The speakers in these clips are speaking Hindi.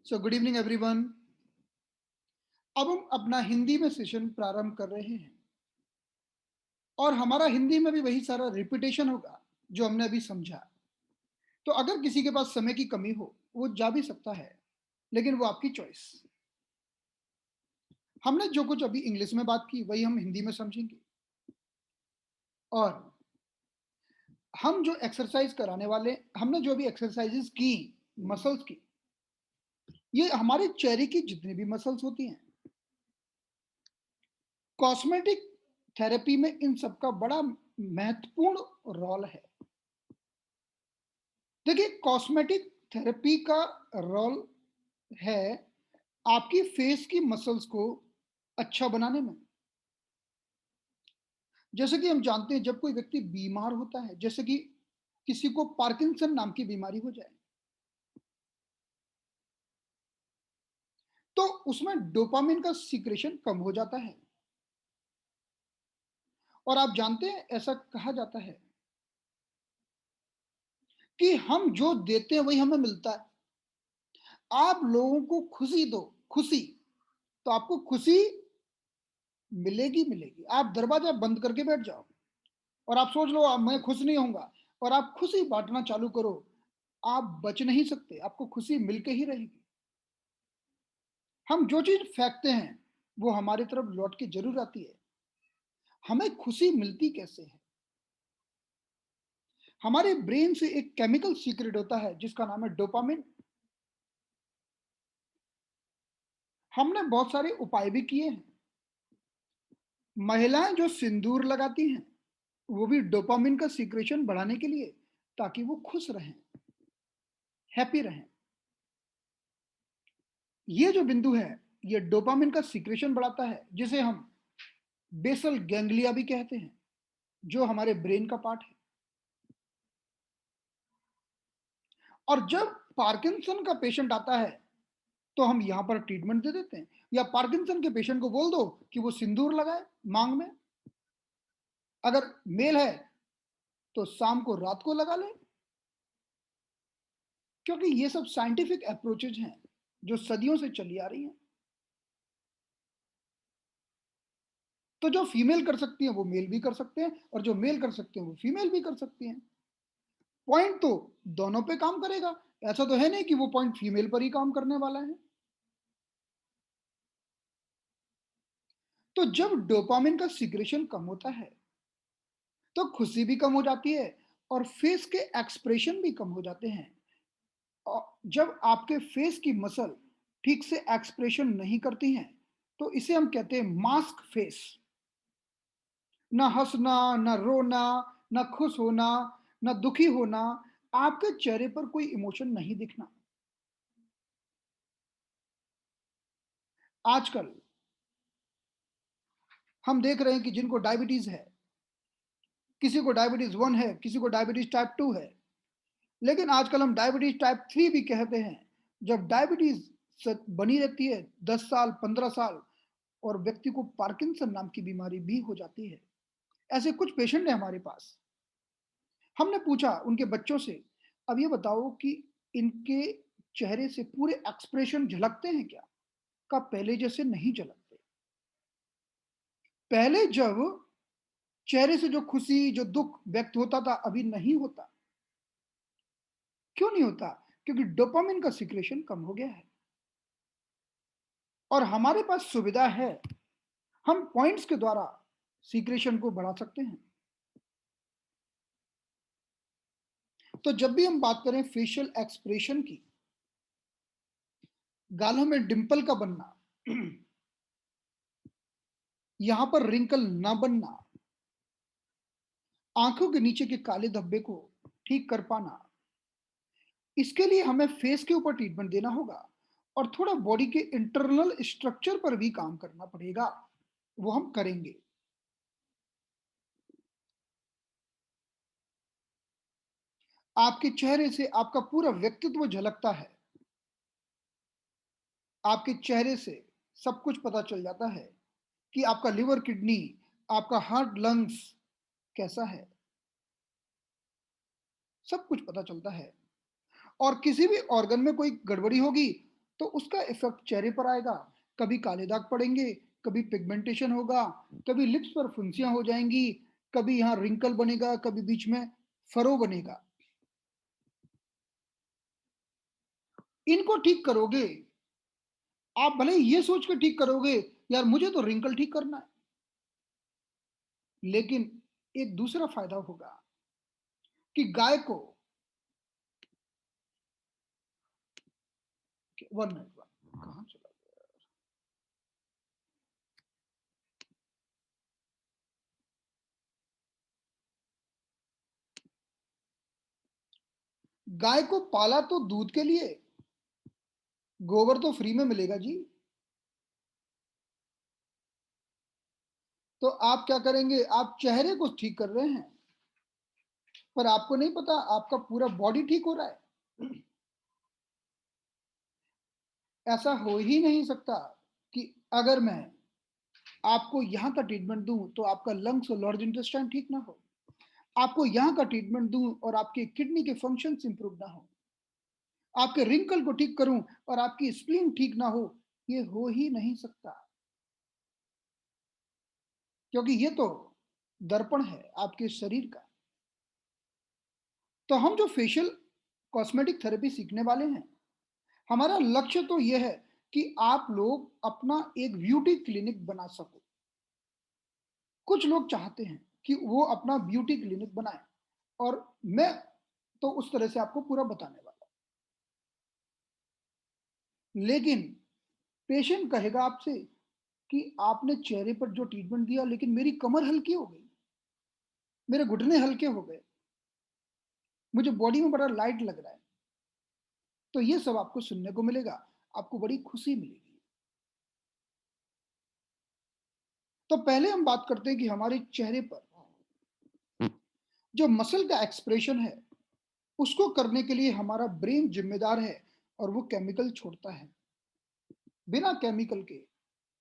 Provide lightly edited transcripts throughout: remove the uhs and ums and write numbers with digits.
So good evening everyone. अब हम अपना हिंदी में सेशन प्रारंभ कर रहे हैं और हमारा हिंदी में भी वही सारा रिपीटेशन होगा जो हमने अभी समझा। तो अगर किसी के पास समय की कमी हो वो जा भी सकता है, लेकिन वो आपकी चॉइस। हमने जो कुछ अभी इंग्लिश में बात की वही हम हिंदी में समझेंगे। और हम जो एक्सरसाइज कराने वाले, हमने जो भी एक्सरसाइजेस की मसल्स की, ये हमारे चेहरे की जितनी भी मसल्स होती हैं, कॉस्मेटिक थेरेपी में इन सबका बड़ा महत्वपूर्ण रोल है। देखिए, कॉस्मेटिक थेरेपी का रोल है आपकी फेस की मसल्स को अच्छा बनाने में। जैसे कि हम जानते हैं, जब कोई व्यक्ति बीमार होता है, जैसे कि किसी को पार्किंसन नाम की बीमारी हो जाए, तो उसमें डोपामिन का सीक्रेशन कम हो जाता है। और आप जानते हैं, ऐसा कहा जाता है कि हम जो देते हैं वही हमें मिलता है। आप लोगों को खुशी दो, खुशी, तो आपको खुशी मिलेगी मिलेगी। आप दरवाजा बंद करके बैठ जाओ और आप सोच लो अब मैं खुश नहीं होऊंगा, और आप खुशी बांटना चालू करो, आप बच नहीं सकते, आपको खुशी मिलके ही रहेगी। हम जो चीज फेंकते हैं वो हमारी तरफ लौट के जरूर आती है। हमें खुशी मिलती कैसे है? हमारे ब्रेन से एक केमिकल सीक्रेट होता है जिसका नाम है डोपामिन। हमने बहुत सारे उपाय भी किए हैं। महिलाएं जो सिंदूर लगाती हैं वो भी डोपामिन का सीक्रेशन बढ़ाने के लिए, ताकि वो खुश रहें, हैप्पी रहें। ये जो बिंदु है, ये डोपामिन का सीक्रेशन बढ़ाता है, जिसे हम बेसल गैंग्लिया भी कहते हैं, जो हमारे ब्रेन का पार्ट है। और जब पार्किंसन का पेशेंट आता है तो हम यहां पर ट्रीटमेंट दे देते हैं, या पार्किंसन के पेशेंट को बोल दो कि वो सिंदूर लगाए मांग में। अगर मेल है तो शाम को रात को लगा ले, क्योंकि ये सब साइंटिफिक अप्रोचेज हैं जो सदियों से चली आ रही हैं। तो जो फीमेल कर सकती है वो मेल भी कर सकते हैं, और जो मेल कर सकते हैं वो फीमेल भी कर सकती हैं। पॉइंट तो दोनों पे काम करेगा। ऐसा तो है नहीं कि वो पॉइंट फीमेल पर ही काम करने वाला है। तो जब डोपामिन का सिक्रेशन कम होता है तो खुशी भी कम हो जाती है, और फेस के एक्सप्रेशन भी कम हो जाते हैं। और जब आपके फेस की मसल ठीक से एक्सप्रेशन नहीं करती हैं, तो इसे हम कहते हैं मास्क फेस। ना हंसना, ना रोना, ना खुश होना, ना दुखी होना, आपके चेहरे पर कोई इमोशन नहीं दिखना। आजकल हम देख रहे हैं कि जिनको डायबिटीज है, किसी को डायबिटीज 1 है, किसी को डायबिटीज टाइप 2 है, लेकिन आजकल हम डायबिटीज टाइप 3 भी कहते हैं। जब डायबिटीज बनी रहती है 10 साल, 15 साल, और व्यक्ति को पार्किंसन नाम की बीमारी भी हो जाती है। ऐसे कुछ पेशेंट हैं हमारे पास। हमने पूछा उनके बच्चों से, अब ये बताओ कि इनके चेहरे से पूरे एक्सप्रेशन झलकते हैं क्या? का पहले जैसे नहीं झलकते। पहले जब चेहरे से जो खुशी, जो दुख व्यक्त होता था, अभी नहीं होता। क्यों नहीं होता? क्योंकि डोपामिन का सिक्रेशन कम हो गया है। और हमारे पास सुविधा है, हम पॉइंट्स के द्वारा सीक्रेशन को बढ़ा सकते हैं। तो जब भी हम बात करें फेशियल एक्सप्रेशन की, गालों में डिंपल का बनना, यहां पर रिंकल ना बनना, आंखों के नीचे के काले धब्बे को ठीक कर पाना, इसके लिए हमें फेस के ऊपर ट्रीटमेंट देना होगा, और थोड़ा बॉडी के इंटरनल स्ट्रक्चर पर भी काम करना पड़ेगा। वो हम करेंगे। आपके चेहरे से आपका पूरा व्यक्तित्व झलकता है। आपके चेहरे से सब कुछ पता चल जाता है कि आपका लिवर, किडनी, आपका हार्ट, लंग्स कैसा है। सब कुछ पता चलता है। और किसी भी ऑर्गन में कोई गड़बड़ी होगी तो उसका इफेक्ट चेहरे पर आएगा। कभी काले दाग पड़ेंगे, कभी पिगमेंटेशन होगा, कभी लिप्स पर फुंसियाँ हो जाएँगी, कभी यहाँ रिंकल बनेगा, कभी बीच में फरो बनेगा। इनको ठीक करोगे, आप भले ही ये सोच के ठीक करोगे, यार मुझे तो रिंकल ठीक करना है, लेकिन एक दूसरा फ़ायदा होगा कि गाय को 1 मिनट कहाँ चला गया? गाय को पाला तो दूध के लिए, गोबर तो फ्री में मिलेगा जी। तो आप क्या करेंगे? आप चेहरे को ठीक कर रहे हैं, पर आपको नहीं पता आपका पूरा बॉडी ठीक हो रहा है। ऐसा हो ही नहीं सकता कि अगर मैं आपको यहाँ का ट्रीटमेंट दूँ, तो आपका लंग्स और लार्ज इंटेस्टाइन ठीक ना हो। आपको यहाँ का ट्रीटमेंट दूँ और आपकी किडनी के फंक्शंस इंप्रूव ना हो। आपके रिंकल को ठीक करूँ और आपकी स्प्लीन ठीक ना हो, ये हो ही नहीं सकता। क्योंकि ये तो दर्पण है आपके शरीर का। तो हम जो फेशियल कॉस्मेटिक थेरेपी सीखने वाले हैं, हमारा लक्ष्य तो ये है कि आप लोग अपना एक ब्यूटी क्लिनिक बना सको। कुछ लोग चाहते हैं कि वो अपना ब्यूटी क्लिनिक बनाएं, और मैं तो उस तरह से आपको पूरा बताने वाला हूं। लेकिन पेशेंट कहेगा आपसे कि आपने चेहरे पर जो ट्रीटमेंट दिया, लेकिन मेरी कमर हल्की हो गई, मेरे घुटने हल्के हो गए, मुझे बॉडी में बड़ा लाइट लग रहा है। तो ये सब आपको सुनने को मिलेगा, आपको बड़ी खुशी मिलेगी। तो पहले हम बात करते हैं कि हमारे चेहरे पर जो मसल का एक्सप्रेशन है, उसको करने के लिए हमारा ब्रेन जिम्मेदार है, और वो केमिकल छोड़ता है। बिना केमिकल के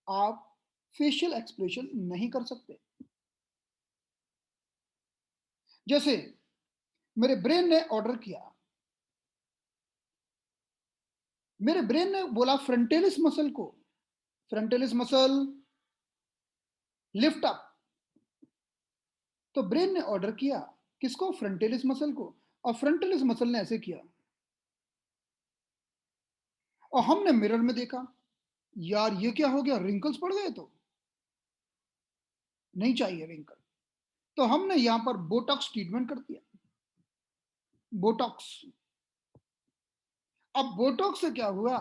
आप फेशियल एक्सप्रेशन नहीं कर सकते। जैसे मेरे ब्रेन ने ऑर्डर किया, मेरे ब्रेन ने बोला फ्रंटेलिस मसल को, फ्रंटेलिस मसल लिफ्ट अप। तो ब्रेन ने ऑर्डर किया किसको? फ्रंटेलिस मसल को। और फ्रंटेलिस मसल ने ऐसे किया, और हमने मिरर में देखा, यार ये क्या हो गया, रिंकल्स पड़ गए। तो नहीं चाहिए रिंकल, तो हमने यहां पर बोटॉक्स ट्रीटमेंट कर दिया। बोटॉक्स। अब बोटॉक्स से क्या हुआ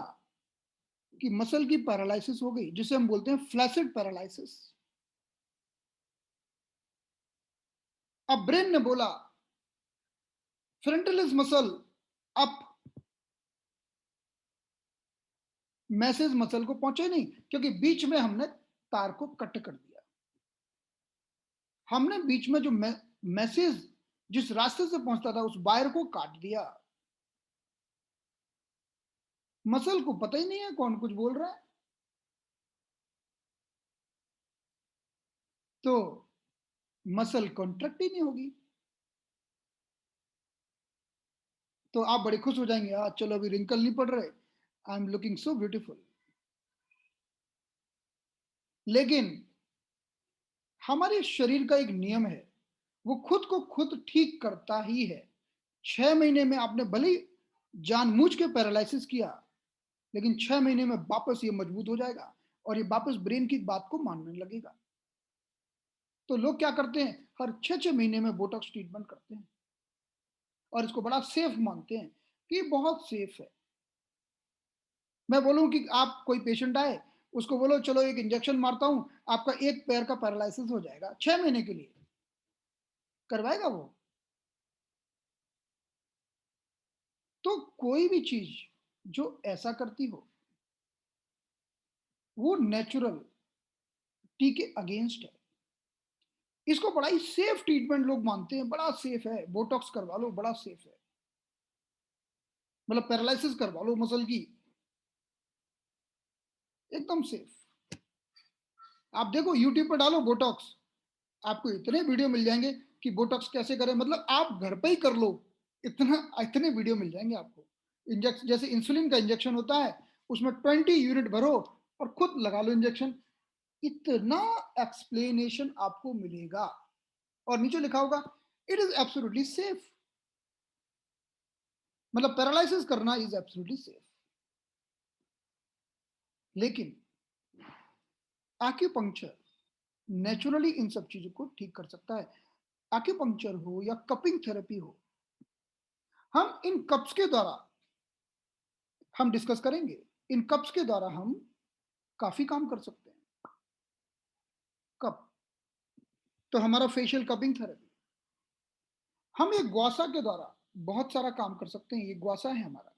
कि मसल की पैरालिसिस हो गई, जिसे हम बोलते हैं फ्लैसिड पैरालिसिस। अब ब्रेन ने बोला फ्रंटलिस मसल अप, मैसेज मसल को पहुंचे नहीं, क्योंकि बीच में हमने तार को कट कर दिया। हमने बीच में जो मैसेज जिस रास्ते से पहुंचता था, उस वायर को काट दिया। मसल को पता ही नहीं है कौन कुछ बोल रहा है। तो मसल कॉन्ट्रैक्ट ही नहीं होगी। तो आप बड़े खुश हो जाएंगे, आज चलो अभी रिंकल नहीं पड़ रहे, I am looking so beautiful. लेकिन हमारे शरीर का एक नियम है, वो खुद को खुद ठीक करता ही है। 6 महीने में आपने भले ही जानबूझ के पैरालिसिस किया, लेकिन 6 महीने में वापस ये मजबूत हो जाएगा, और ये वापस ब्रेन की बात को मानने लगेगा। तो लोग क्या करते हैं, हर 6 6 महीने में बोटॉक्स ट्रीटमेंट करते हैं, और इसको बड़ा सेफ मानते हैं कि ये बहुत सेफ है। मैं बोलूं कि आप कोई पेशेंट आए, उसको बोलो चलो एक इंजेक्शन मारता हूं, आपका एक पैर का पैरालिसिस हो जाएगा 6 महीने के लिए, करवाएगा वो? तो कोई भी चीज जो ऐसा करती हो, वो नेचुरल टी के अगेंस्ट है। इसको बड़ा ही सेफ ट्रीटमेंट लोग मानते हैं, बड़ा सेफ है, बोटॉक्स करवा लो बड़ा सेफ है, मतलब पैरालिसिस करवा लो मसल की, एकदम सेफ। आप देखो यूट्यूब पर डालो बोटॉक्स, आपको इतने वीडियो मिल जाएंगे कि बोटॉक्स कैसे करें, मतलब आप घर पे ही कर लो, इतना इतने वीडियो मिल जाएंगे आपको। इंजेक्शन जैसे इंसुलिन का इंजेक्शन होता है, उसमें 20 यूनिट भरो और खुद लगा लो इंजेक्शन। इतना एक्सप्लेनेशन आपको मिलेगा और नीचे लिखा होगा इट इज एब्सोल्युटली सेफ। मतलब पैरालिसिस करना इज एब्सोल्युटली सेफ। लेकिन एक्यूपंक्चर नेचुरली इन सब चीजों को ठीक कर सकता है। एक्यूपंक्चर हो या कपिंग थेरेपी हो, हम इन कप्स के द्वारा हम डिस्कस करेंगे। इन कप्स के द्वारा हम काफी काम कर सकते हैं। कप तो हमारा फेशियल कपिंग थेरेपी, हम ये ग्वासा के द्वारा बहुत सारा काम कर सकते हैं। ये ग्वासा है हमारा,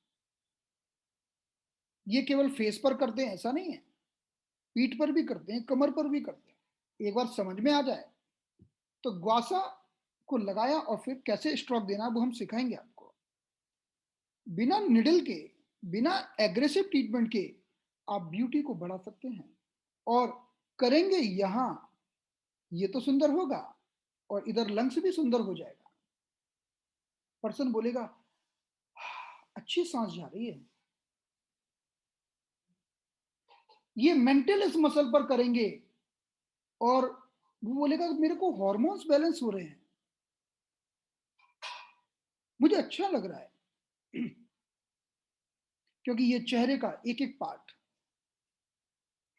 ये केवल फेस पर करते हैं ऐसा नहीं है, पीठ पर भी करते हैं, कमर पर भी करते हैं। एक बार समझ में आ जाए तो ग्वासा को लगाया और फिर कैसे स्ट्रोक देना वो हम सिखाएंगे आपको। बिना निडल के, बिना एग्रेसिव ट्रीटमेंट के आप ब्यूटी को बढ़ा सकते हैं और करेंगे यहां, ये तो सुंदर होगा और इधर लंग्स भी सुंदर हो जाएगा। पर्सन बोलेगा अच्छी सांस जा रही है। ये मेंटल इस मसल पर करेंगे और वो बोलेगा मेरे को हार्मोन्स बैलेंस हो रहे हैं, मुझे अच्छा लग रहा है। क्योंकि ये चेहरे का एक एक पार्ट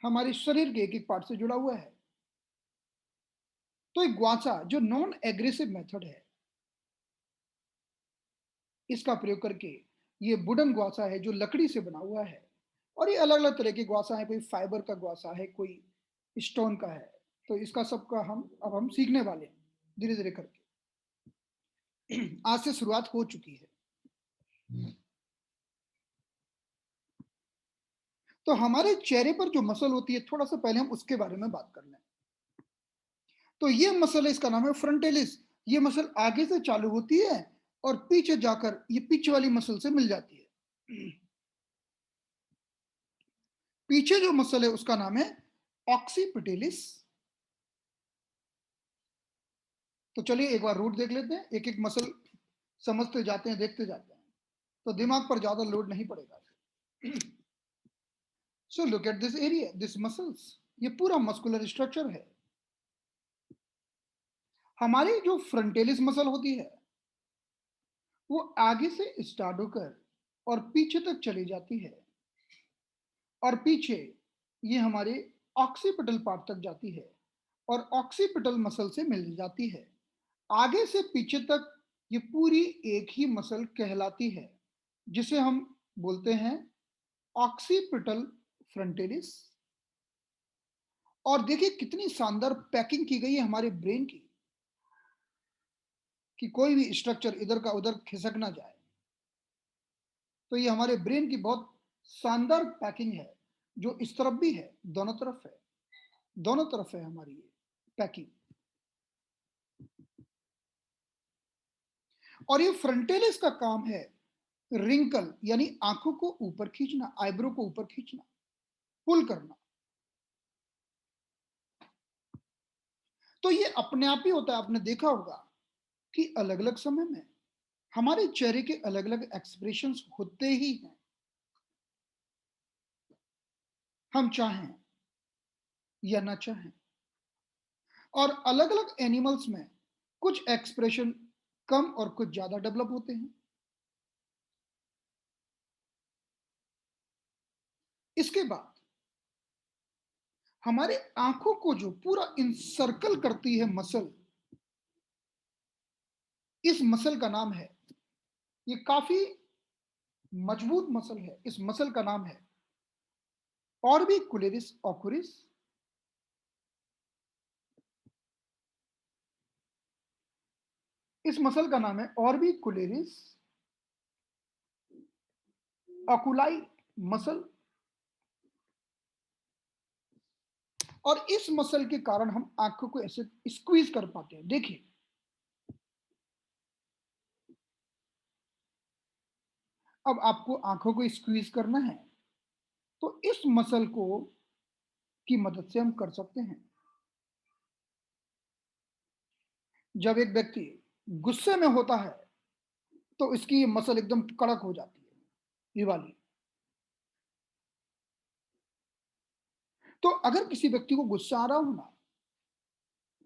हमारे शरीर के एक एक पार्ट से जुड़ा हुआ है। तो एक ग्वासा जो नॉन एग्रेसिव मेथड है, इसका प्रयोग करके, ये वुडन ग्वासा है जो लकड़ी से बना हुआ है और ये अलग अलग तरह के ग्वासा है, कोई फाइबर का ग्वासा है, कोई स्टोन का है। तो इसका सबका हम सीखने वाले हैं धीरे धीरे करके। आज से शुरुआत हो चुकी है। तो हमारे चेहरे पर जो मसल होती है, थोड़ा सा पहले हम उसके बारे में बात कर लें। तो ये मसल है, इसका नाम है फ्रंटेलिस। ये मसल आगे से चालू होती है और पीछे जाकर ये पीछे वाली मसल से मिल जाती है। पीछे जो मसल है उसका नाम है ऑक्सीपिटलिस। तो चलिए एक बार रूट देख लेते हैं, एक एक मसल समझते जाते हैं, देखते जाते हैं, तो दिमाग पर ज्यादा लोड नहीं पड़ेगा। So look at this area, this muscles, ये पूरा मस्कुलर स्ट्रक्चर है। हमारी जो फ्रंटेलिस मसल होती है वो आगे से स्टार्ट होकर और पीछे तक चली जाती है और पीछे ये हमारे ऑक्सीपिटल पार्ट तक जाती है और ऑक्सीपिटल मसल से मिल जाती है। आगे से पीछे तक ये पूरी एक ही मसल कहलाती है जिसे हम बोलते हैं ऑक्सीपिटल फ्रंटेलिस। और देखिए कितनी शानदार पैकिंग की गई है हमारे ब्रेन की कि कोई भी स्ट्रक्चर इधर का उधर खिसक ना जाए। तो ये हमारे ब्रेन की बहुत शानदार पैकिंग है, जो इस तरफ भी है, दोनों तरफ है, दोनों तरफ है हमारी ये पैकिंग। और ये फ्रंटेलिस का काम है रिंकल यानी आंखों को ऊपर खींचना, आईब्रो को ऊपर खींचना, पुल करना। तो ये अपने आप ही होता है। आपने देखा होगा कि अलग अलग समय में हमारे चेहरे के अलग अलग एक्सप्रेशंस होते ही हैं, हम चाहें या ना चाहें। और अलग अलग एनिमल्स में कुछ एक्सप्रेशन कम और कुछ ज्यादा डेवलप होते हैं। इसके बाद हमारे आंखों को जो पूरा इंसर्कल करती है मसल, इस मसल का नाम है, ये काफी मजबूत मसल है, इस मसल का नाम है ऑर्बिकुलरिस ऑकुरिस। इस मसल का नाम है ऑर्बिकुलरिस ऑकुलाई मसल। और इस मसल के कारण हम आंखों को ऐसे स्क्वीज कर पाते हैं। देखिए अब आपको आंखों को स्क्वीज करना है तो इस मसल को की मदद से हम कर सकते हैं। जब एक व्यक्ति गुस्से में होता है तो इसकी ये मसल एकदम कड़क हो जाती है, ये वाली। तो अगर किसी व्यक्ति को गुस्सा आ रहा हो ना,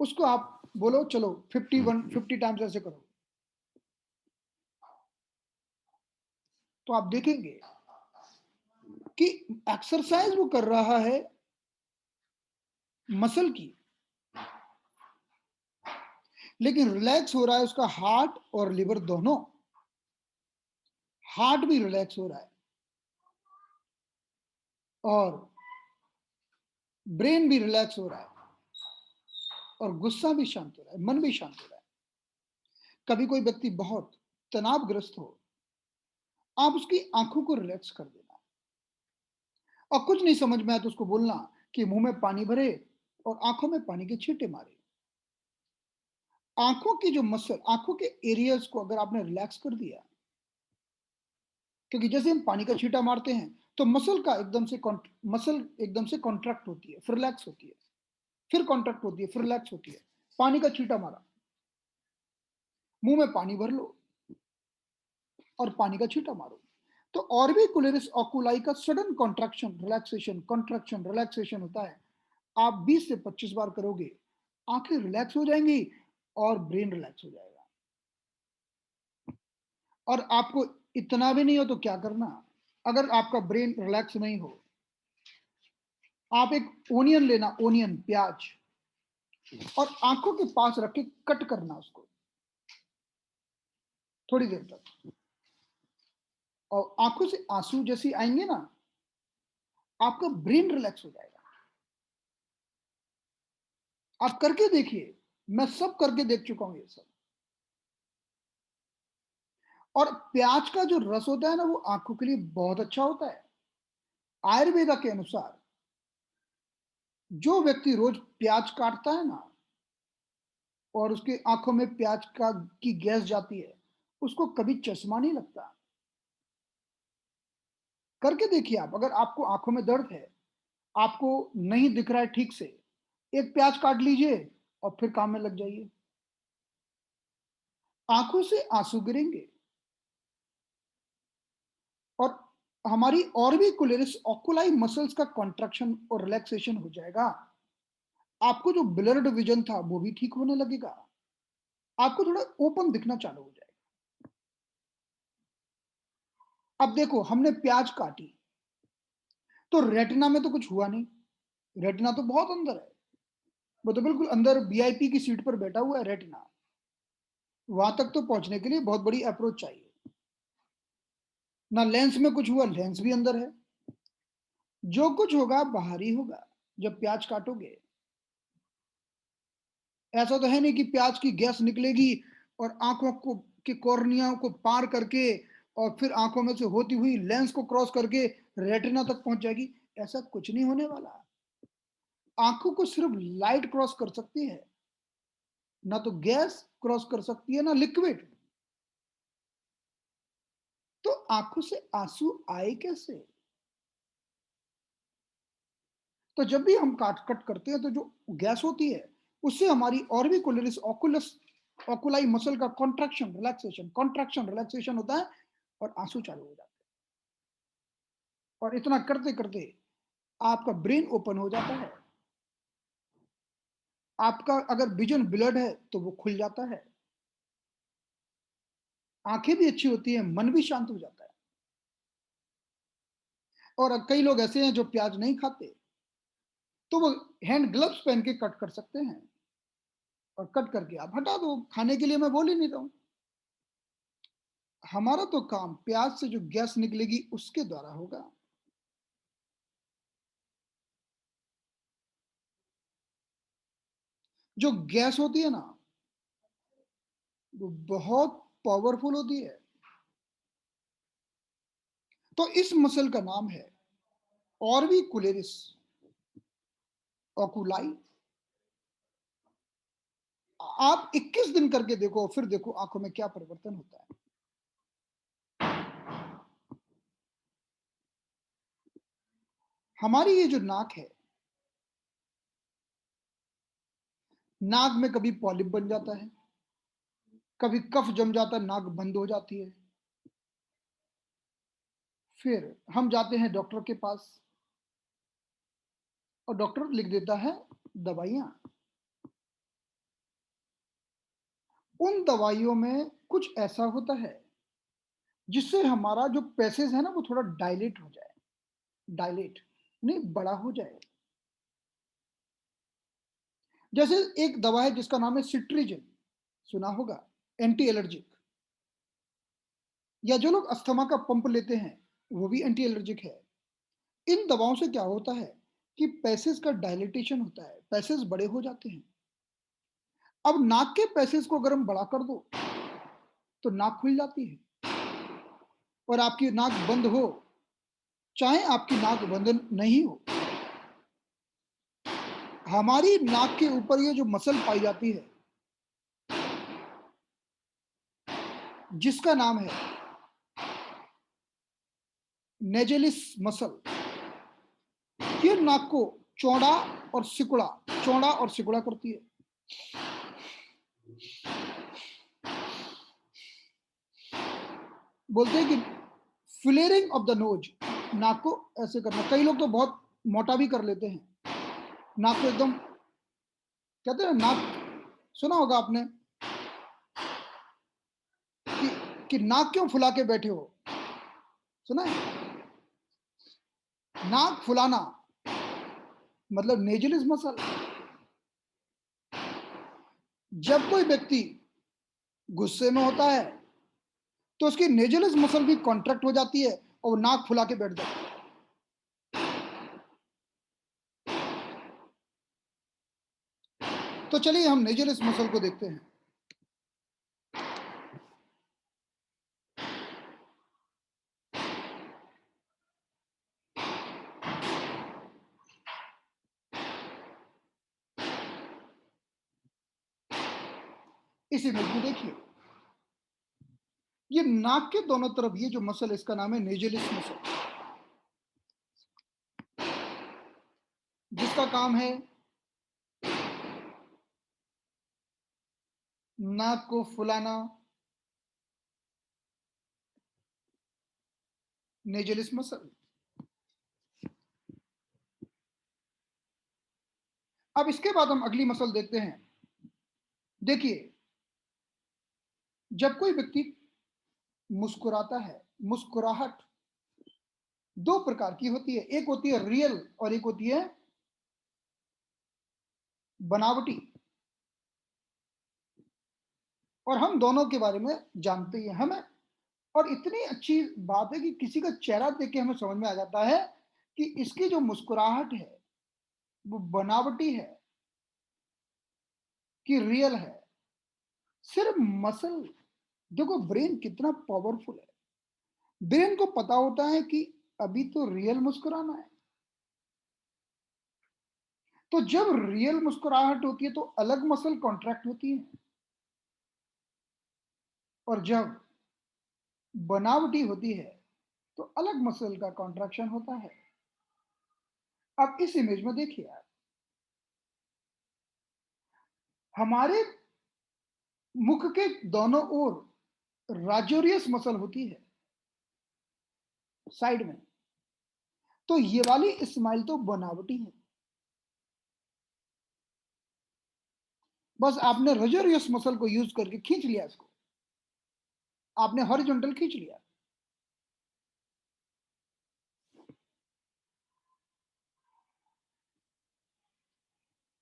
उसको आप बोलो चलो 50 टाइम्स ऐसे करो, तो आप देखेंगे कि एक्सरसाइज वो कर रहा है मसल की, लेकिन रिलैक्स हो रहा है उसका हार्ट और लिवर दोनों। हार्ट भी रिलैक्स हो रहा है और ब्रेन भी रिलैक्स हो रहा है और गुस्सा भी शांत हो रहा है, मन भी शांत हो रहा है। कभी कोई व्यक्ति बहुत तनावग्रस्त हो, आप उसकी आंखों को रिलैक्स कर देना, और कुछ नहीं समझ में आया तो उसको बोलना कि मुंह में पानी भरे और आंखों में पानी के छींटे मारे। आंखों की जो मसल, आंखों के एरियाज को अगर आपने रिलैक्स कर दिया, क्योंकि जैसे हम पानी का छींटा मारते हैं तो मसल एकदम से कॉन्ट्रैक्ट होती है, फिर रिलैक्स होती है, फिर कॉन्ट्रैक्ट होती है, फिर रिलैक्स होती है। पानी का छींटा मारा, मुंह में पानी भर लो और पानी का छींटा मारो, तो ऑर्बिकुलरिस ओकुलाई का सडन कॉन्ट्रैक्शन रिलैक्सेशन होता है। आप 20 से 25 बार करोगे, आंखें रिलैक्स हो जाएंगी और ब्रेन रिलैक्स हो जाएगा। और आपको इतना भी नहीं हो तो क्या करना, अगर आपका ब्रेन रिलैक्स नहीं हो, आप एक ओनियन लेना, ओनियन प्याज, और आंखों के पास रख के कट करना उसको थोड़ी देर तक, और आंखों से आंसू जैसे आएंगे ना, आपका ब्रेन रिलैक्स हो जाएगा। आप करके देखिए, मैं सब करके देख चुका हूं ये सब। और प्याज का जो रस होता है ना, वो आंखों के लिए बहुत अच्छा होता है। आयुर्वेदा के अनुसार जो व्यक्ति रोज प्याज काटता है ना, और उसके आंखों में प्याज का की गैस जाती है, उसको कभी चश्मा नहीं लगता। करके देखिए आप, अगर आपको आंखों में दर्द है, आपको नहीं दिख रहा है ठीक से, एक प्याज काट लीजिए और फिर काम में लग जाइए। आंखों से आंसू गिरेंगे और हमारी ऑर्बिकुलरिस ओकुलाई मसल्स का कॉन्ट्रैक्शन और रिलैक्सेशन हो जाएगा। आपको जो ब्लर्ड विजन था वो भी ठीक होने लगेगा, आपको थोड़ा ओपन दिखना चालू हो जाएगा। अब देखो, हमने प्याज काटी तो रेटिना में तो कुछ हुआ नहीं, रेटिना तो बहुत अंदर है, वो तो बिल्कुल अंदर वीआईपी की सीट पर बैठा हुआ है रेटिना। वहां तक तो पहुंचने के लिए बहुत बड़ी अप्रोच चाहिए। ना लेंस में कुछ हुआ, लेंस भी अंदर है। जो कुछ होगा बाहर ही होगा जब प्याज काटोगे। ऐसा तो है नहीं कि प्याज की गैस निकलेगी और आंखों को के कॉर्निया को पार करके और फिर आंखों में से होती हुई लेंस को क्रॉस करके रेटिना तक पहुंच जाएगी। ऐसा कुछ नहीं होने वाला। आंखों को सिर्फ लाइट क्रॉस कर सकती है, ना तो गैस क्रॉस कर सकती है, ना लिक्विड। तो आंखों से आंसू आए कैसे? तो जब भी हम काट कट करते हैं तो जो गैस होती है, उससे हमारी ऑर्बिकुलरिस ओकुलस ओकुलाई मसल का कॉन्ट्रैक्शन रिलैक्सेशन होता है और आंसू चालू हो जाते हैं। और इतना करते करते आपका ब्रेन ओपन हो जाता है। आपका अगर विजन ब्लड है तो वो खुल जाता है, आंखें भी अच्छी होती है, मन भी शांत हो जाता है। और कई लोग ऐसे हैं जो प्याज नहीं खाते, तो वो हैंड ग्लव्स पहन के कट कर सकते हैं, और कट करके आप हटा दो। खाने के लिए मैं बोल ही नहीं रहा हूं। हमारा तो काम प्याज से जो गैस निकलेगी उसके द्वारा होगा। जो गैस होती है ना, वो बहुत पावरफुल होती है। तो इस मसल का नाम है ऑर्बिकुलरिस ओकुलाई। आप 21 दिन करके देखो, फिर देखो आंखों में क्या परिवर्तन होता है। हमारी ये जो नाक है, नाक में कभी पॉलिप बन जाता है, कभी कफ जम जाता है, नाक बंद हो जाती है। फिर हम जाते हैं डॉक्टर के पास, और डॉक्टर लिख देता है दवाइयां। उन दवाइयों में कुछ ऐसा होता है जिससे हमारा जो पैसेज है ना वो थोड़ा डायलेट हो जाए, डायलेट नहीं बड़ा हो जाए। जैसे एक दवा है जिसका नाम है सिट्रीजिन, सुना होगा, एंटी एलर्जिक। या जो लोग अस्थमा का पंप लेते हैं वो भी एंटी एलर्जिक है। इन दवाओं से क्या होता है कि पैसेज का डायलिटेशन होता है, पैसेज बड़े हो जाते हैं। अब नाक के पैसेज को अगर हम बड़ा कर दो तो नाक खुल जाती है और आपकी नाक बंद हो चाहे आपकी नाक बंद नहीं हो, हमारी नाक के ऊपर ये जो मसल पाई जाती है जिसका नाम है नेजेलिस मसल, ये नाक को चौड़ा और सिकुड़ा, चौड़ा और सिकुड़ा करती है। बोलते हैं कि फ्लेयरिंग ऑफ द नोज, नाक को ऐसे करना। कई लोग तो बहुत मोटा भी कर लेते हैं, नाक को एकदम, कहते हैं नाक, सुना होगा आपने कि, कि नाक क्यों फुला के बैठे हो, सुना है? नाक फुलाना मतलब नेजलिस मसल। जब कोई व्यक्ति गुस्से में होता है तो उसकी नेजलिस मसल भी कॉन्ट्रैक्ट हो जाती है और वो नाक फुला के बैठ जाता है। तो चलिए हम नेजलिस मसल को देखते हैं। इस इमेज में देखिए, ये नाक के दोनों तरफ ये जो मसल, इसका नाम है नेजलिस मसल, जिसका काम है नाक को फुलाना, नेजलिस मसल। अब इसके बाद हम अगली मसल देखते हैं। देखिए, जब कोई व्यक्ति मुस्कुराता है, मुस्कुराहट दो प्रकार की होती है, एक होती है रियल और एक होती है बनावटी। और हम दोनों के बारे में जानते ही हैं हमें। और इतनी अच्छी बात है कि किसी का चेहरा देख के हमें समझ में आ जाता है कि इसकी जो मुस्कुराहट है वो बनावटी है कि रियल है। सिर्फ मसल, देखो ब्रेन कितना पावरफुल है। ब्रेन को पता होता है कि अभी तो रियल मुस्कुराना है। तो जब रियल मुस्कुराहट होती है तो अलग मसल कॉन्ट्रैक्ट होती है, और जब बनावटी होती है तो अलग मसल का कॉन्ट्रैक्शन होता है। अब इस इमेज में देखिए आप, हमारे मुख के दोनों ओर राजोरियस मसल होती है साइड में। तो ये वाली स्माइल तो बनावटी है, बस आपने राजोरियस मसल को यूज करके खींच लिया, इसको आपने हॉरिजॉन्टल खींच लिया।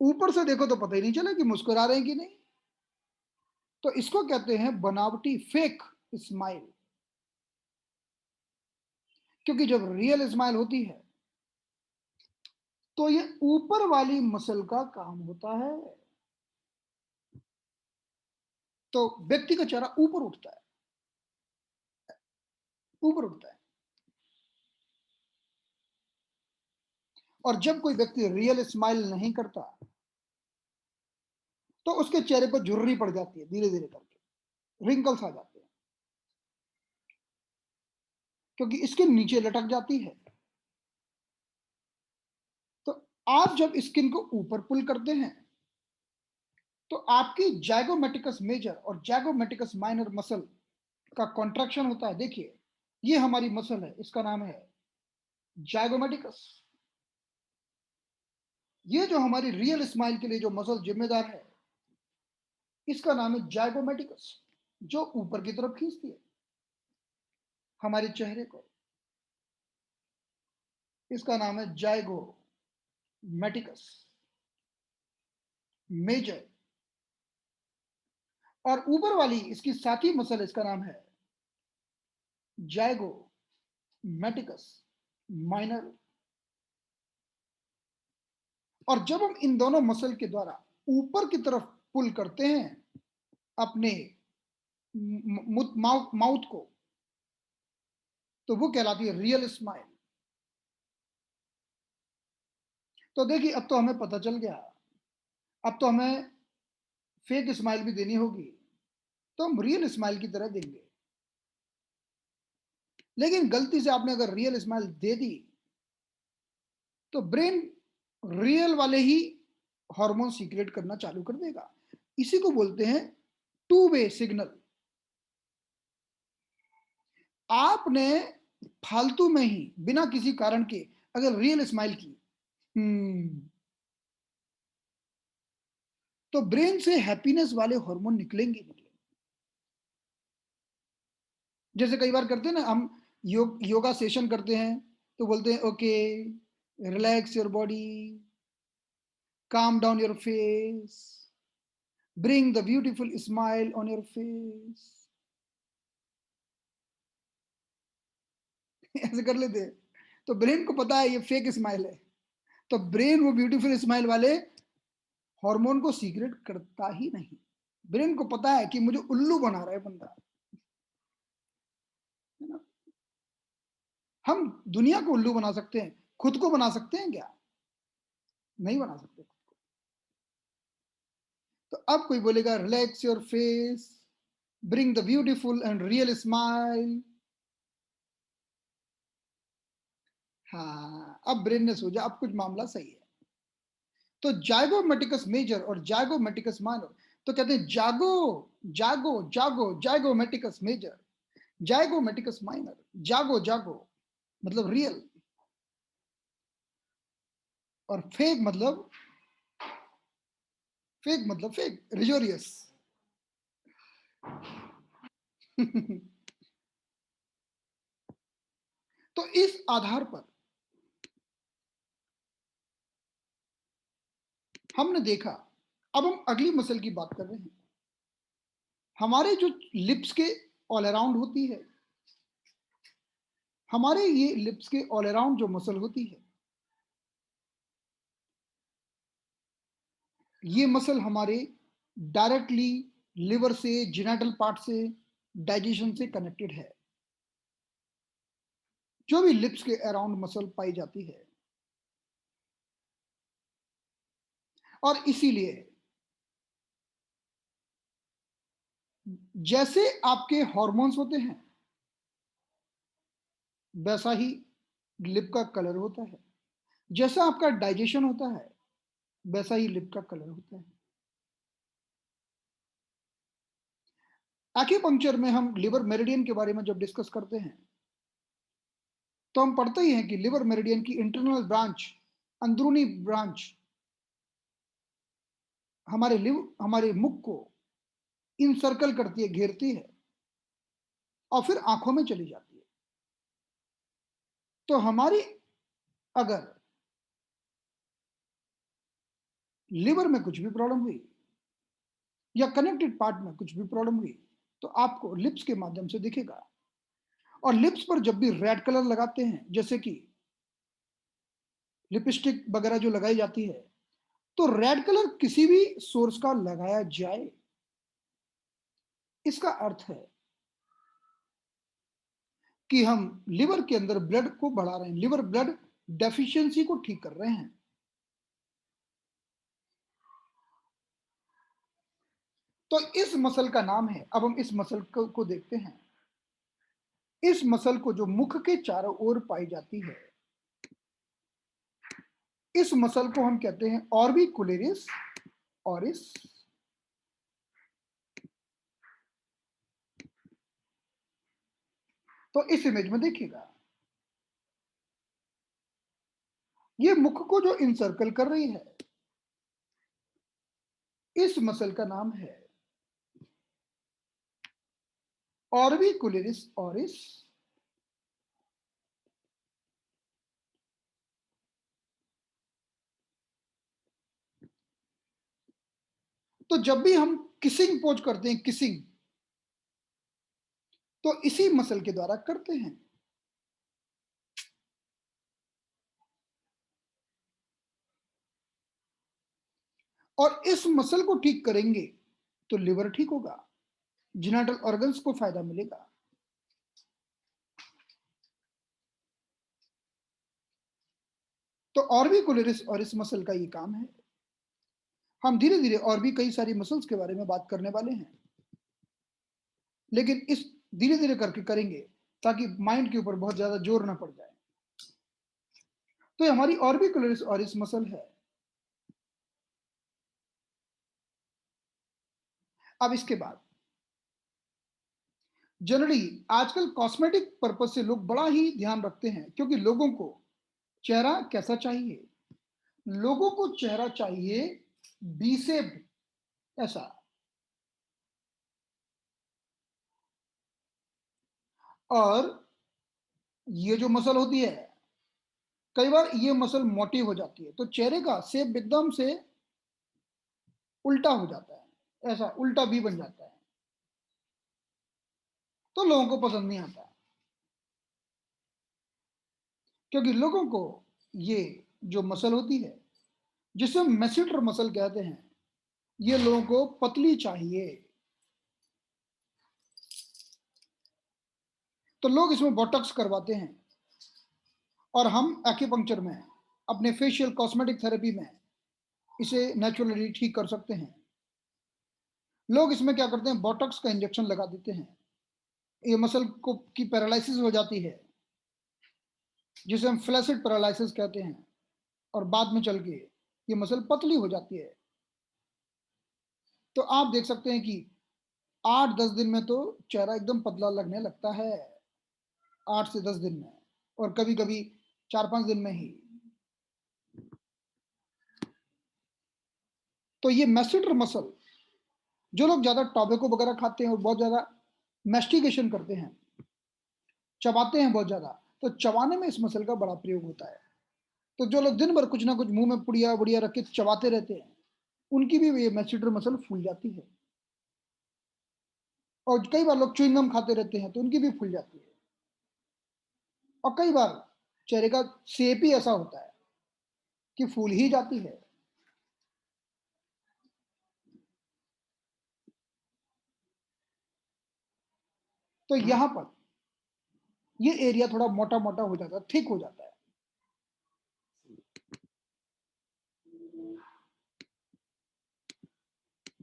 ऊपर से देखो तो पता ही नहीं चला कि मुस्कुरा रहे हैं कि नहीं। तो इसको कहते हैं बनावटी, फेक स्माइल। क्योंकि जब रियल स्माइल होती है तो ये ऊपर वाली मसल का काम होता है। तो व्यक्ति का चेहरा ऊपर उठता है, ऊपर उठता है। और जब कोई व्यक्ति रियल स्माइल नहीं करता तो उसके चेहरे पर झुर्री पड़ जाती है, धीरे धीरे करके रिंकल्स आ जाते हैं, क्योंकि इसके नीचे लटक जाती है। तो आप जब स्किन को ऊपर पुल करते हैं तो आपकी जाइगोमेटिकस मेजर और जाइगोमेटिकस माइनर मसल का कॉन्ट्रैक्शन होता है। देखिए, ये हमारी मसल है, इसका नाम है जाइगोमेटिकस। ये जो हमारी रियल स्माइल के लिए जो मसल जिम्मेदार है, इसका नाम है जाइगोमेटिकस, जो ऊपर की तरफ खींचती है हमारे चेहरे को। इसका नाम है जाइगोमेटिकस मेजर। और ऊपर वाली इसकी साथी मसल, इसका नाम है जाइगोमेटिकस माइनर। और जब हम इन दोनों मसल के द्वारा ऊपर की तरफ पुल करते हैं अपने माउथ को, तो वो कहलाती है रियल स्माइल। तो देखिए, अब तो हमें पता चल गया, अब तो हमें फेक स्माइल भी देनी होगी, तो हम रियल स्माइल की तरह देंगे। लेकिन गलती से आपने अगर रियल स्माइल दे दी, तो ब्रेन रियल वाले ही हार्मोन सीक्रेट करना चालू कर देगा। इसी को बोलते हैं टू वे सिग्नल। आपने फालतू में ही बिना किसी कारण के अगर रियल स्माइल की, तो ब्रेन से हैप्पीनेस वाले हार्मोन निकलेंगे निकलेंगे। जैसे कई बार करते हैं ना हम, योगा सेशन करते हैं, तो बोलते हैं okay, relax your body, calm down your face, bring the beautiful smile on your face। ऐसे कर लेते हैं, तो ब्रेन को पता है ये फेक स्माइल है, तो ब्रेन वो ब्यूटीफुल स्माइल वाले हार्मोन को सीक्रेट करता ही नहीं। ब्रेन को पता है कि मुझे उल्लू बना रहा है बंदा, है ना। हम दुनिया को उल्लू बना सकते हैं, खुद को बना सकते हैं क्या? नहीं बना सकते। तो अब कोई बोलेगा relax your face, bring the beautiful and real smile. हाँ, अब ब्रेन ने सोचा अब कुछ मामला सही है। तो जाइगोमेटिकस मेजर और जाइगोमेटिकस माइनर, तो कहते हैं जागो जागो जागो, जाइगोमेटिकस मेजर, जाइगोमेटिकस माइनर, जागो जागो मतलब रियल, और फेक मतलब रिजोरियस। तो इस आधार पर हमने देखा, अब हम अगली मसल की बात कर रहे हैं। हमारे जो लिप्स के ऑल अराउंड होती है, हमारे ये लिप्स के ऑल अराउंड जो मसल होती है, ये मसल हमारे डायरेक्टली लिवर से, जेनिटल पार्ट से, डाइजेशन से कनेक्टेड है। जो भी लिप्स के अराउंड मसल पाई जाती है, और इसीलिए जैसे आपके हार्मोन्स होते हैं, वैसा ही लिप का कलर होता है। जैसा आपका डाइजेशन होता है, वैसा ही लिप का कलर होता है। एक्यूपंक्चर में हम लिवर मेरिडियन के बारे में जब डिस्कस करते हैं, तो हम पढ़ते ही हैं कि लिवर मेरिडियन की इंटरनल ब्रांच, अंदरूनी ब्रांच हमारे मुख को इनसर्कल करती है, घेरती है, और फिर आंखों में चली जाती है। तो हमारी अगर लिवर में कुछ भी प्रॉब्लम हुई, या कनेक्टेड पार्ट में कुछ भी प्रॉब्लम हुई, तो आपको लिप्स के माध्यम से दिखेगा। और लिप्स पर जब भी रेड कलर लगाते हैं, जैसे कि लिपस्टिक वगैरह जो लगाई जाती है, तो रेड कलर किसी भी सोर्स का लगाया जाए, इसका अर्थ है कि हम लिवर के अंदर ब्लड को बढ़ा रहे हैं, लिवर ब्लड डेफिशिएंसी को ठीक कर रहे हैं। तो इस मसल का नाम है, अब हम इस मसल को देखते हैं। इस मसल को जो मुख के चारों ओर पाई जाती है, इस मसल को हम कहते हैं ऑर्बिकुलरिस ऑरिस। तो इस इमेज में देखिएगा, ये मुख को जो इंसर्कल कर रही है, इस मसल का नाम है ऑर्बिकुलरिस ऑरिस। तो जब भी हम किसिंग पोज करते हैं, किसिंग, तो इसी मसल के द्वारा करते हैं। और इस मसल को ठीक करेंगे तो लिवर ठीक होगा, जेनिटल ऑर्गन्स को फायदा मिलेगा। तो ऑर्बिकुलरिस और इस मसल का ये काम है। हम धीरे धीरे और भी कई सारी मसल्स के बारे में बात करने वाले हैं, लेकिन इस धीरे धीरे करके करेंगे ताकि माइंड के ऊपर बहुत ज्यादा जोर ना पड़ जाए। तो ये हमारी ऑर्बिकुलरिस और इस मसल है। अब इसके बाद जनरली आजकल कॉस्मेटिक पर्पज से लोग बड़ा ही ध्यान रखते हैं, क्योंकि लोगों को चेहरा कैसा चाहिए? लोगों को चेहरा चाहिए बी शेप्ड, ऐसा। और ये जो मसल होती है, कई बार ये मसल मोटी हो जाती है, तो चेहरे का शेप एकदम से उल्टा हो जाता है, ऐसा उल्टा भी बन जाता है, तो लोगों को पसंद नहीं आता, क्योंकि लोगों को ये जो मसल होती है, जिसे हम मेसिटर मसल कहते हैं, ये लोगों को पतली चाहिए। तो लोग इसमें बोटॉक्स करवाते हैं, और हम एक्यूपंक्चर में, अपने फेशियल कॉस्मेटिक थेरेपी में इसे नेचुरली ठीक कर सकते हैं। लोग इसमें क्या करते हैं, बोटॉक्स का इंजेक्शन लगा देते हैं। ये मसल को की पैरालिसिस हो जाती है, जिसे हम फ्लैसिड पैरालिसिस कहते हैं, और बाद में चल के ये मसल पतली हो जाती है। तो आप देख सकते हैं कि 8-10 दिन में तो चेहरा एकदम पतला लगने लगता है, 8 से 10 दिन में, और कभी कभी 4-5 दिन में ही। तो ये मेसिटर मसल, जो लोग ज्यादा टॉबैको वगैरह खाते हैं और बहुत ज्यादा मेस्टिकेशन करते हैं, चबाते हैं बहुत ज्यादा, तो चबाने में इस मसल का बड़ा प्रयोग होता है। तो जो लोग दिन भर कुछ ना कुछ मुंह में पुड़िया बुड़िया रख के चबाते रहते हैं, उनकी भी ये मेसिटर मसल फूल जाती है। और कई बार लोग च्युइंगम खाते रहते हैं, तो उनकी भी फूल जाती है। और कई बार चेहरे का शेप ही ऐसा होता है कि फूल ही जाती है। तो यहां पर ये एरिया थोड़ा मोटा मोटा हो जाता है, थिक हो जाता है।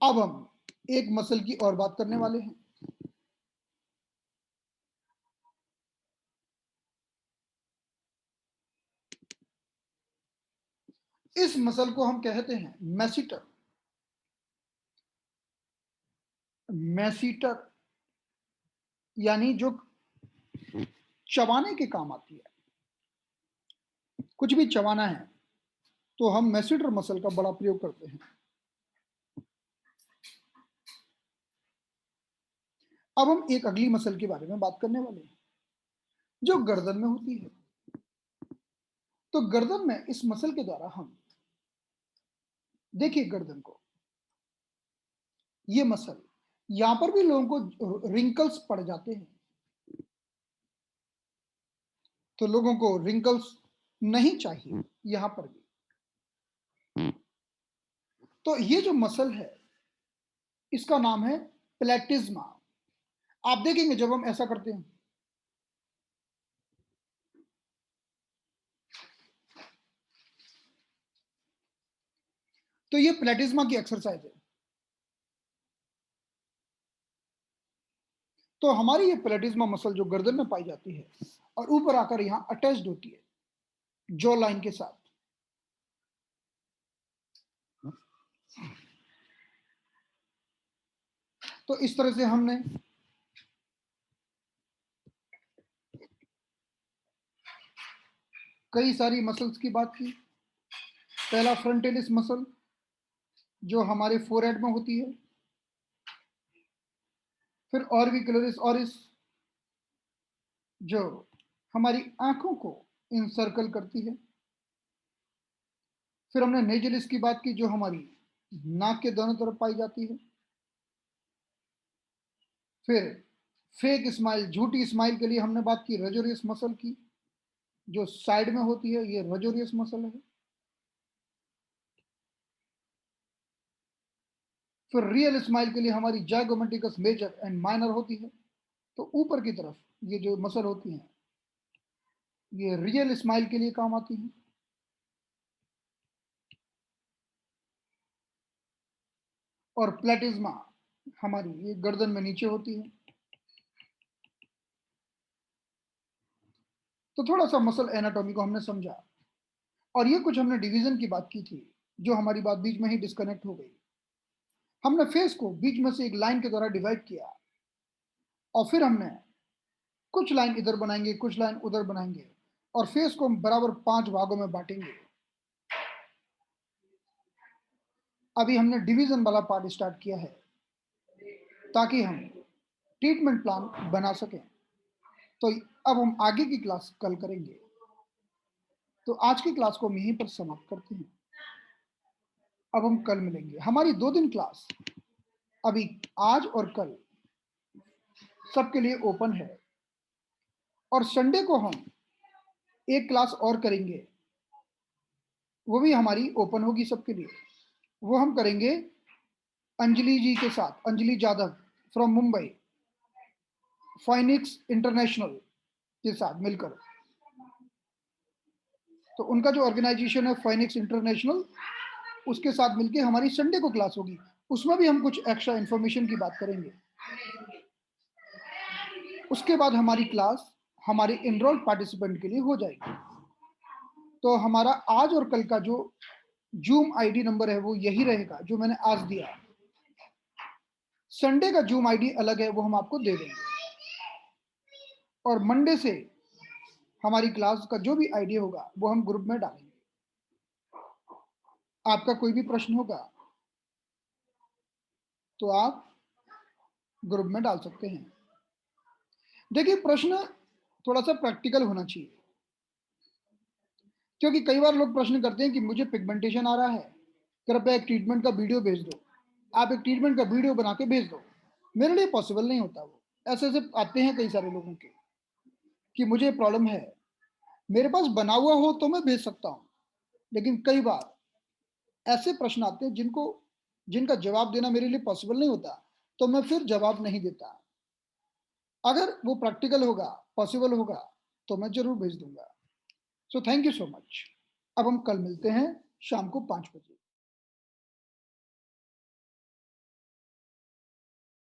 अब हम एक मसल की और बात करने वाले हैं। इस मसल को हम कहते हैं मैसीटर। मैसीटर यानी जो चबाने के काम आती है। कुछ भी चबाना है तो हम मैसीटर मसल का बड़ा प्रयोग करते हैं। अब हम एक अगली मसल के बारे में बात करने वाले हैं, जो गर्दन में होती है। तो गर्दन में इस मसल के द्वारा हम, देखिए गर्दन को, ये मसल, यहां पर भी लोगों को रिंकल्स पड़ जाते हैं। तो लोगों को रिंकल्स नहीं चाहिए यहां पर भी। तो ये जो मसल है, इसका नाम है प्लेटिज्मा। आप देखेंगे जब हम ऐसा करते हैं, तो ये प्लेटिज्मा की एक्सरसाइज है। तो हमारी ये प्लेटिज्मा मसल जो गर्दन में पाई जाती है और ऊपर आकर यहां अटैच्ड होती है जॉ लाइन के साथ। तो इस तरह से हमने कई सारी मसल्स की बात की। पहला फ्रंटेलिस मसल, जो हमारे फोरहेड में होती है, फिर ऑर्बिकुलरिस ऑरिस जो हमारी आंखों को इंसर्कल करती है, फिर हमने नेजलिस की बात की जो हमारी नाक के दोनों तरफ पाई जाती है, फिर फेक स्माइल, झूठी स्माइल के लिए हमने बात की रजोरियस मसल की, जो साइड में होती है, ये रजोरियस मसल है। फिर रियल स्माइल के लिए हमारी जाइगोमेटिकस मेजर एंड माइनर होती है, तो ऊपर की तरफ ये जो मसल होती हैं ये रियल स्माइल के लिए काम आती हैं। और प्लेटिज्मा हमारी ये गर्दन में नीचे होती है। तो थोड़ा सा मसल एनाटॉमी को हमने समझा, और ये कुछ हमने डिवीजन की बात की थी जो हमारी बात बीच में ही डिस्कनेक्ट हो गई। हमने फेस को बीच में से एक लाइन के द्वारा डिवाइड किया, और फिर हमने कुछ लाइन इधर बनाएंगे, कुछ लाइन उधर बनाएंगे, और फेस को हम बराबर 5 भागों में बांटेंगे। अभी हमने डिवीजन वाला पार्ट स्टार्ट किया है ताकि हम ट्रीटमेंट प्लान बना सकें। तो अब हम आगे की क्लास कल करेंगे। तो आज की क्लास को हम यहीं पर समाप्त करते हैं। अब हम कल मिलेंगे। हमारी 2 दिन क्लास अभी आज और कल सबके लिए ओपन है, और संडे को हम एक क्लास और करेंगे, वो भी हमारी ओपन होगी सबके लिए। वो हम करेंगे अंजलि जी के साथ, अंजलि जाधव फ्रॉम मुंबई, फाइनिक्स इंटरनेशनल के साथ मिलकर। तो उनका जो ऑर्गेनाइजेशन है फाइनिक्स इंटरनेशनल, उसके साथ मिलकर हमारी संडे को क्लास होगी। उसमें भी हम कुछ एक्स्ट्रा इंफॉर्मेशन की बात करेंगे। उसके बाद हमारी क्लास हमारे एनरोल्ड पार्टिसिपेंट के लिए हो जाएगी। तो हमारा आज और कल का जो जूम आईडी नंबर है वो यही रहेगा जो मैंने आज दिया। संडे का जूम आईडी अलग है, वो हम आपको दे देंगे। और मंडे से हमारी क्लास का जो भी आईडी होगा वो हम ग्रुप में डालेंगे। आपका कोई भी प्रश्न होगा तो आप ग्रुप में डाल सकते हैं। देखिए, प्रश्न थोड़ा सा प्रैक्टिकल होना चाहिए, क्योंकि कई बार लोग प्रश्न करते हैं कि मुझे पिगमेंटेशन आ रहा है, कृपया एक ट्रीटमेंट का वीडियो भेज दो। आप एक ट्रीटमेंट का वीडियो बना के भेज दो। मेरे लिए पॉसिबल नहीं होता वो। ऐसे ऐसे आते हैं कई सारे लोगों के कि मुझे प्रॉब्लम है, मेरे पास बना हुआ हो तो मैं भेज सकता हूँ, लेकिन कई बार ऐसे प्रश्न आते हैं जिनका जवाब देना मेरे लिए पॉसिबल नहीं होता, तो मैं फिर जवाब नहीं देता। अगर वो प्रैक्टिकल होगा, पॉसिबल होगा, तो मैं जरूर भेज दूंगा। So thank you so much. अब हम कल मिलते हैं शाम को 5 बजे।